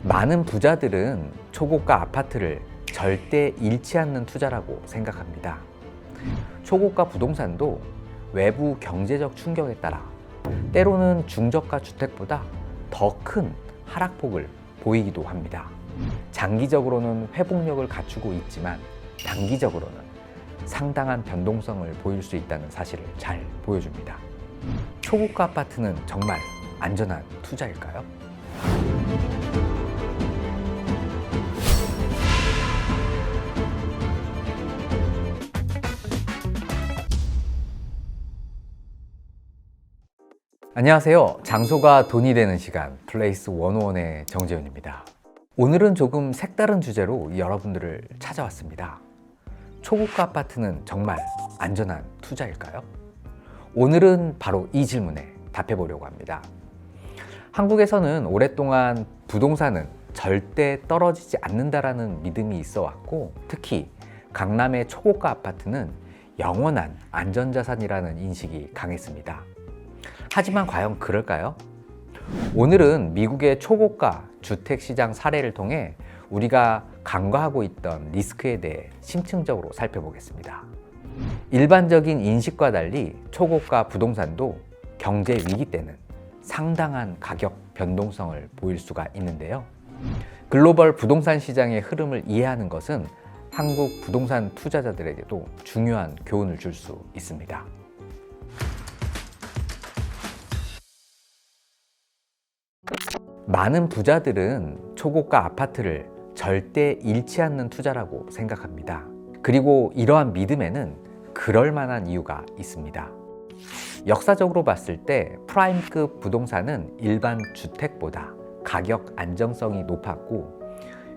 많은 부자들은 초고가 아파트를 절대 잃지 않는 투자라고 생각합니다. 초고가 부동산도 외부 경제적 충격에 따라 때로는 중저가 주택보다 더 큰 하락폭을 보이기도 합니다. 장기적으로는 회복력을 갖추고 있지만 단기적으로는 상당한 변동성을 보일 수 있다는 사실을 잘 보여줍니다. 초고가 아파트는 정말 안전한 투자일까요? 안녕하세요. 장소가 돈이 되는 시간 플레이스 101의 정재훈입니다. 오늘은 조금 색다른 주제로 여러분들을 찾아왔습니다. 초고가 아파트는 정말 안전한 투자일까요? 오늘은 바로 이 질문에 답해 보려고 합니다. 한국에서는 오랫동안 부동산은 절대 떨어지지 않는다라는 믿음이 있어 왔고, 특히 강남의 초고가 아파트는 영원한 안전자산이라는 인식이 강했습니다. 하지만 과연 그럴까요? 오늘은 미국의 초고가 주택시장 사례를 통해 우리가 간과하고 있던 리스크에 대해 심층적으로 살펴보겠습니다. 일반적인 인식과 달리 초고가 부동산도 경제 위기 때는 상당한 가격 변동성을 보일 수가 있는데요. 글로벌 부동산 시장의 흐름을 이해하는 것은 한국 부동산 투자자들에게도 중요한 교훈을 줄 수 있습니다. 많은 부자들은 초고가 아파트를 절대 잃지 않는 투자라고 생각합니다. 그리고 이러한 믿음에는 그럴 만한 이유가 있습니다. 역사적으로 봤을 때 프라임급 부동산은 일반 주택보다 가격 안정성이 높았고,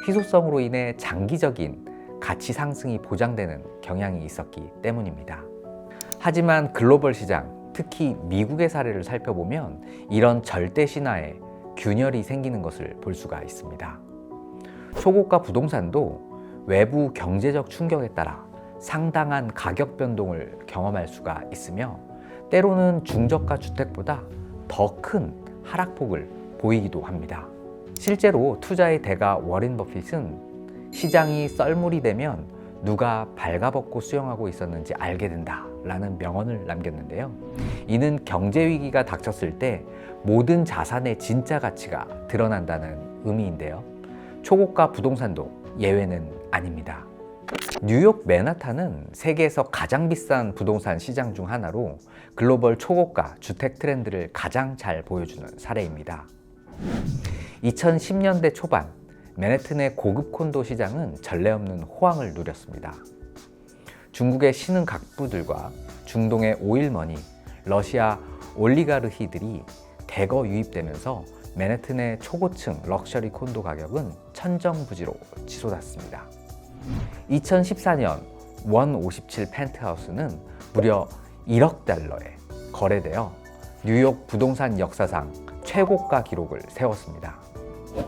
희소성으로 인해 장기적인 가치 상승이 보장되는 경향이 있었기 때문입니다. 하지만 글로벌 시장, 특히 미국의 사례를 살펴보면 이런 절대 신화에 균열이 생기는 것을 볼 수가 있습니다. 초고가 부동산도 외부 경제적 충격에 따라 상당한 가격 변동을 경험할 수가 있으며, 때로는 중저가 주택보다 더 큰 하락폭을 보이기도 합니다. 실제로 투자의 대가 워렌 버핏은 시장이 썰물이 되면 누가 발가벗고 수영하고 있었는지 알게 된다 라는 명언을 남겼는데요. 이는 경제 위기가 닥쳤을 때 모든 자산의 진짜 가치가 드러난다는 의미인데요. 초고가 부동산도 예외는 아닙니다. 뉴욕 맨하탄은 세계에서 가장 비싼 부동산 시장 중 하나로 글로벌 초고가 주택 트렌드를 가장 잘 보여주는 사례입니다. 2010년대 초반 맨해튼의 고급 콘도 시장은 전례 없는 호황을 누렸습니다. 중국의 신흥 갑부들과 중동의 오일머니, 러시아 올리가르히들이 대거 유입되면서 맨해튼의 초고층 럭셔리 콘도 가격은 천정부지로 치솟았습니다. 2014년 원 57 펜트하우스는 무려 1억 달러에 거래되어 뉴욕 부동산 역사상 최고가 기록을 세웠습니다.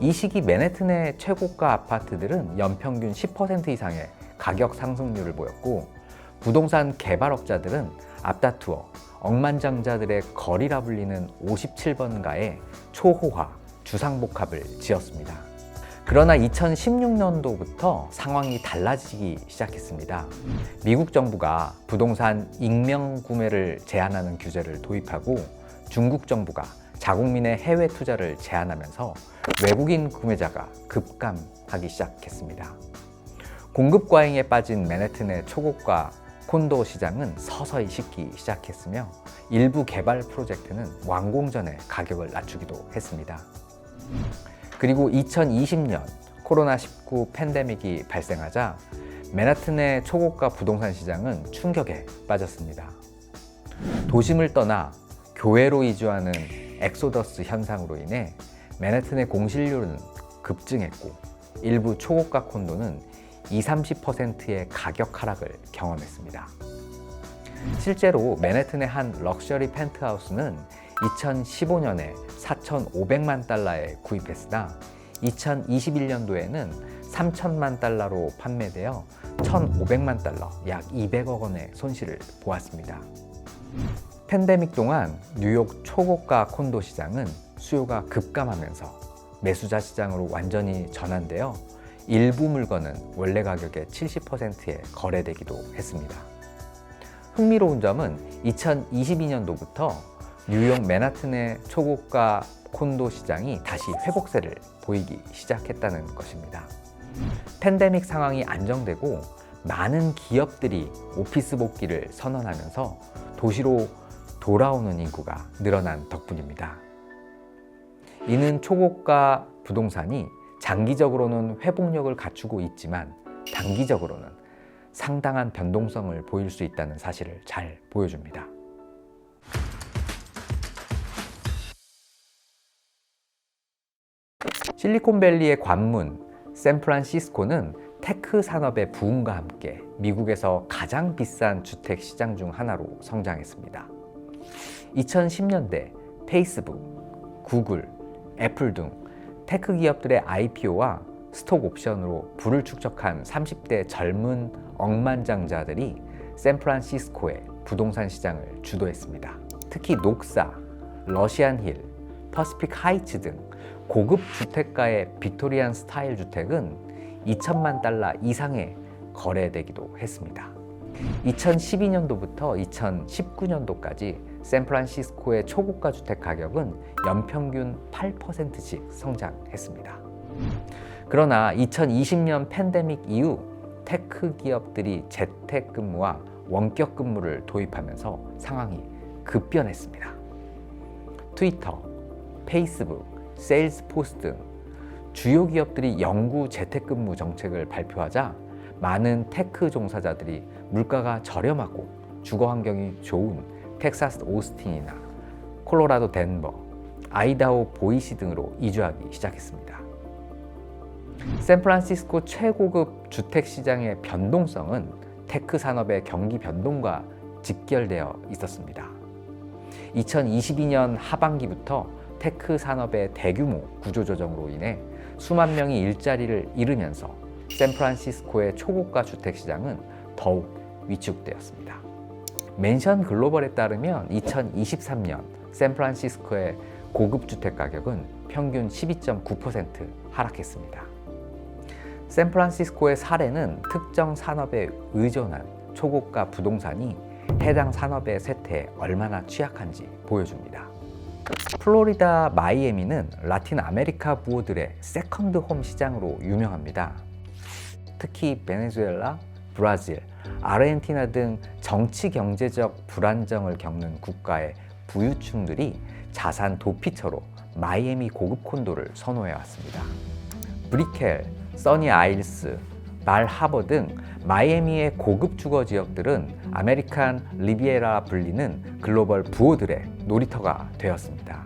이 시기 맨해튼의 최고가 아파트들은 연평균 10% 이상의 가격 상승률을 보였고, 부동산 개발업자들은 앞다투어 억만장자들의 거리라 불리는 57번가의 초호화 주상복합을 지었습니다. 그러나 2016년도부터 상황이 달라지기 시작했습니다. 미국 정부가 부동산 익명 구매를 제한하는 규제를 도입하고, 중국 정부가 자국민의 해외 투자를 제한하면서 외국인 구매자가 급감하기 시작했습니다. 공급 과잉에 빠진 맨해튼의 초고가 콘도 시장은 서서히 식기 시작했으며, 일부 개발 프로젝트는 완공 전에 가격을 낮추기도 했습니다. 그리고 2020년 코로나19 팬데믹이 발생하자 맨해튼의 초고가 부동산 시장은 충격에 빠졌습니다. 도심을 떠나 교외로 이주하는 엑소더스 현상으로 인해 맨해튼의 공실률은 급증했고, 일부 초고가 콘도는 20-30%의 가격 하락을 경험했습니다. 실제로 맨해튼의 한 럭셔리 펜트하우스는 2015년에 4,500만 달러에 구입했으나 2021년도에는 3천만 달러로 판매되어 1,500만 달러, 약 200억 원의 손실을 보았습니다. 팬데믹 동안 뉴욕 초고가 콘도 시장은 수요가 급감하면서 매수자 시장으로 완전히 전환되어 일부 물건은 원래 가격의 70%에 거래되기도 했습니다. 흥미로운 점은 2022년도부터 뉴욕 맨하튼의 초고가 콘도 시장이 다시 회복세를 보이기 시작했다는 것입니다. 팬데믹 상황이 안정되고 많은 기업들이 오피스 복귀를 선언하면서 도시로 돌아오는 인구가 늘어난 덕분입니다. 이는 초고가 부동산이 장기적으로는 회복력을 갖추고 있지만 단기적으로는 상당한 변동성을 보일 수 있다는 사실을 잘 보여줍니다. 실리콘밸리의 관문 샌프란시스코는 테크 산업의 부흥과 함께 미국에서 가장 비싼 주택 시장 중 하나로 성장했습니다. 2010년대 페이스북, 구글, 애플 등 테크 기업들의 IPO와 스톡 옵션으로 부를 축적한 30대 젊은 억만장자들이 샌프란시스코의 부동산 시장을 주도했습니다. 특히 녹사, 러시안힐, 퍼시픽 하이츠 등 고급 주택가의 빅토리안 스타일 주택은 2천만 달러 이상에 거래되기도 했습니다. 2012년도부터 2019년도까지 샌프란시스코의 초고가 주택 가격은 연평균 8%씩 성장했습니다. 그러나 2020년 팬데믹 이후 테크 기업들이 재택근무와 원격 근무를 도입하면서 상황이 급변했습니다. 트위터, 페이스북, 세일즈포스 등 주요 기업들이 영구 재택근무 정책을 발표하자 많은 테크 종사자들이 물가가 저렴하고 주거 환경이 좋은 텍사스 오스틴이나 콜로라도 덴버, 아이다호 보이시 등으로 이주하기 시작했습니다. 샌프란시스코 최고급 주택 시장의 변동성은 테크 산업의 경기 변동과 직결되어 있었습니다. 2022년 하반기부터 테크 산업의 대규모 구조조정으로 인해 수만 명이 일자리를 잃으면서 샌프란시스코의 초고가 주택 시장은 더욱 위축되었습니다. 맨션 글로벌에 따르면 2023년 샌프란시스코의 고급 주택 가격은 평균 12.9% 하락했습니다. 샌프란시스코의 사례는 특정 산업에 의존한 초고가 부동산이 해당 산업의 쇠퇴에 얼마나 취약한지 보여줍니다. 플로리다 마이애미는 라틴 아메리카 부호들의 세컨드 홈 시장으로 유명합니다. 특히 베네수엘라, 브라질, 아르헨티나 등 정치 경제적 불안정을 겪는 국가의 부유층들이 자산 도피처로 마이애미 고급 콘도를 선호해 왔습니다. 브리켈, 써니 아일스, 말 하버 등 마이애미의 고급 주거 지역들은 아메리칸 리비에라 불리는 글로벌 부호들의 놀이터가 되었습니다.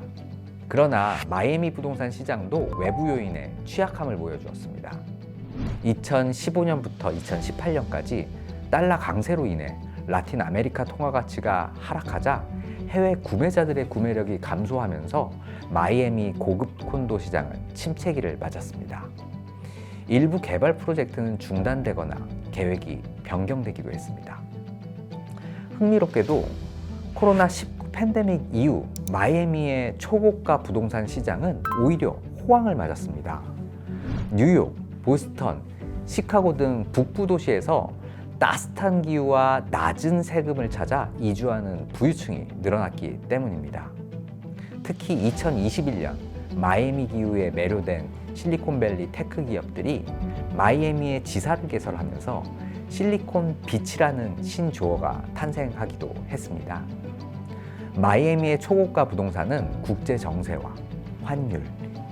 그러나 마이애미 부동산 시장도 외부 요인의 취약함을 보여주었습니다. 2015년부터 2018년까지 달러 강세로 인해 라틴 아메리카 통화 가치가 하락하자 해외 구매자들의 구매력이 감소하면서 마이애미 고급 콘도 시장은 침체기를 맞았습니다. 일부 개발 프로젝트는 중단되거나 계획이 변경되기도 했습니다. 흥미롭게도 코로나19 팬데믹 이후 마이애미의 초고가 부동산 시장은 오히려 호황을 맞았습니다. 뉴욕, 보스턴, 시카고 등 북부 도시에서 따뜻한 기후와 낮은 세금을 찾아 이주하는 부유층이 늘어났기 때문입니다. 특히 2021년 마이애미 기후에 매료된 실리콘밸리 테크 기업들이 마이애미의 지사를 개설하면서 실리콘 빛이라는 신조어가 탄생하기도 했습니다. 마이애미의 초고가 부동산은 국제 정세와 환율,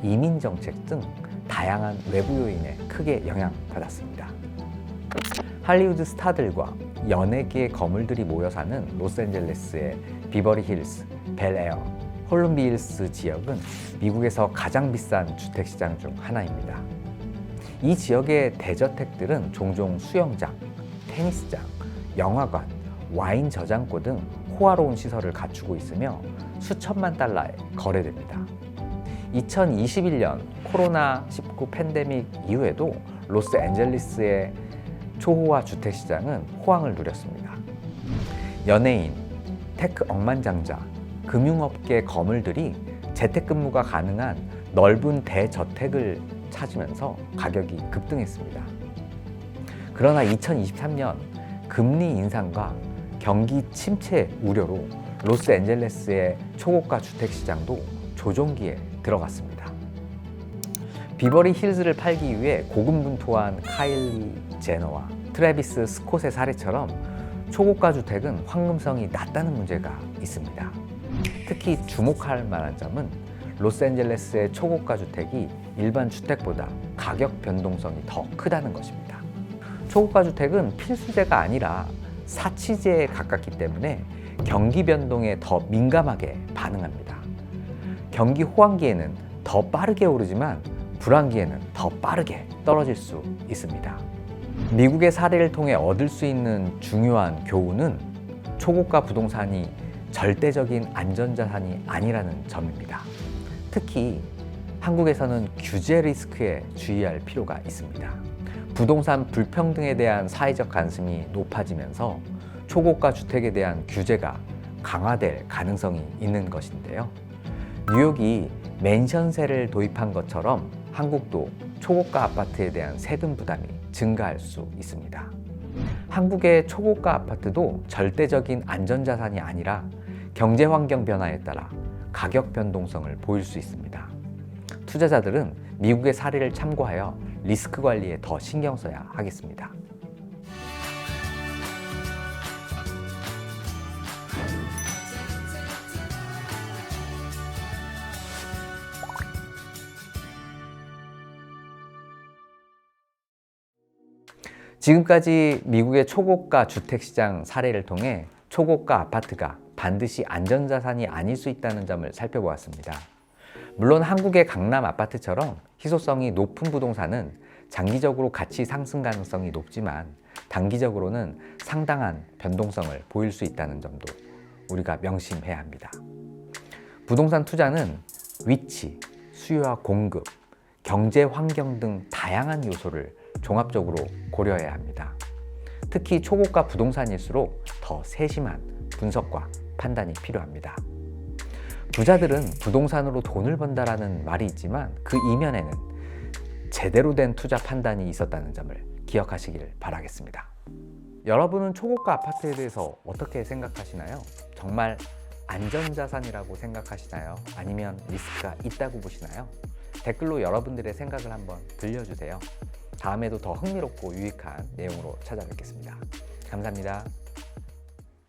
이민 정책 등 다양한 외부 요인에 크게 영향받았습니다. 할리우드 스타들과 연예계의 거물들이 모여 사는 로스앤젤레스의 비버리 힐스, 벨에어, 홀룸빌스 지역은 미국에서 가장 비싼 주택시장 중 하나입니다. 이 지역의 대저택들은 종종 수영장, 테니스장, 영화관, 와인 저장고 등 호화로운 시설을 갖추고 있으며 수천만 달러에 거래됩니다. 2021년 코로나19 팬데믹 이후에도 로스앤젤레스의 초호화 주택시장은 호황을 누렸습니다. 연예인, 테크 억만장자, 금융업계 거물들이 재택근무가 가능한 넓은 대저택을 찾으면서 가격이 급등했습니다. 그러나 2023년 금리 인상과 경기 침체 우려로 로스앤젤레스의 초고가 주택시장도 조정기에 들어갔습니다. 비버리 힐즈를 팔기 위해 고군분투한 카일리 제너와 트래비스 스콧의 사례처럼 초고가 주택은 황금성이 낮다는 문제가 있습니다. 특히 주목할 만한 점은 로스앤젤레스의 초고가 주택이 일반 주택보다 가격 변동성이 더 크다는 것입니다. 초고가 주택은 필수제가 아니라 사치제에 가깝기 때문에 경기 변동에 더 민감하게 반응합니다. 경기 호황기에는 더 빠르게 오르지만 불황기에는 더 빠르게 떨어질 수 있습니다. 미국의 사례를 통해 얻을 수 있는 중요한 교훈은 초고가 부동산이 절대적인 안전자산이 아니라는 점입니다. 특히 한국에서는 규제 리스크에 주의할 필요가 있습니다. 부동산 불평등에 대한 사회적 관심이 높아지면서 초고가 주택에 대한 규제가 강화될 가능성이 있는 것인데요. 뉴욕이 맨션세를 도입한 것처럼 한국도 초고가 아파트에 대한 세금 부담이 증가할 수 있습니다. 한국의 초고가 아파트도 절대적인 안전자산이 아니라 경제 환경 변화에 따라 가격 변동성을 보일 수 있습니다. 투자자들은 미국의 사례를 참고하여 리스크 관리에 더 신경 써야 하겠습니다. 지금까지 미국의 초고가 주택시장 사례를 통해 초고가 아파트가 반드시 안전자산이 아닐 수 있다는 점을 살펴보았습니다. 물론 한국의 강남 아파트처럼 희소성이 높은 부동산은 장기적으로 가치 상승 가능성이 높지만 단기적으로는 상당한 변동성을 보일 수 있다는 점도 우리가 명심해야 합니다. 부동산 투자는 위치, 수요와 공급, 경제 환경 등 다양한 요소를 종합적으로 고려해야 합니다. 특히 초고가 부동산일수록 더 세심한 분석과 판단이 필요합니다. 부자들은 부동산으로 돈을 번다라는 말이 있지만 그 이면에는 제대로 된 투자 판단이 있었다는 점을 기억하시길 바라겠습니다. 여러분은 초고가 아파트에 대해서 어떻게 생각하시나요? 정말 안전자산이라고 생각하시나요? 아니면 리스크가 있다고 보시나요? 댓글로 여러분들의 생각을 한번 들려주세요. 다음에도 더 흥미롭고 유익한 내용으로 찾아뵙겠습니다. 감사합니다.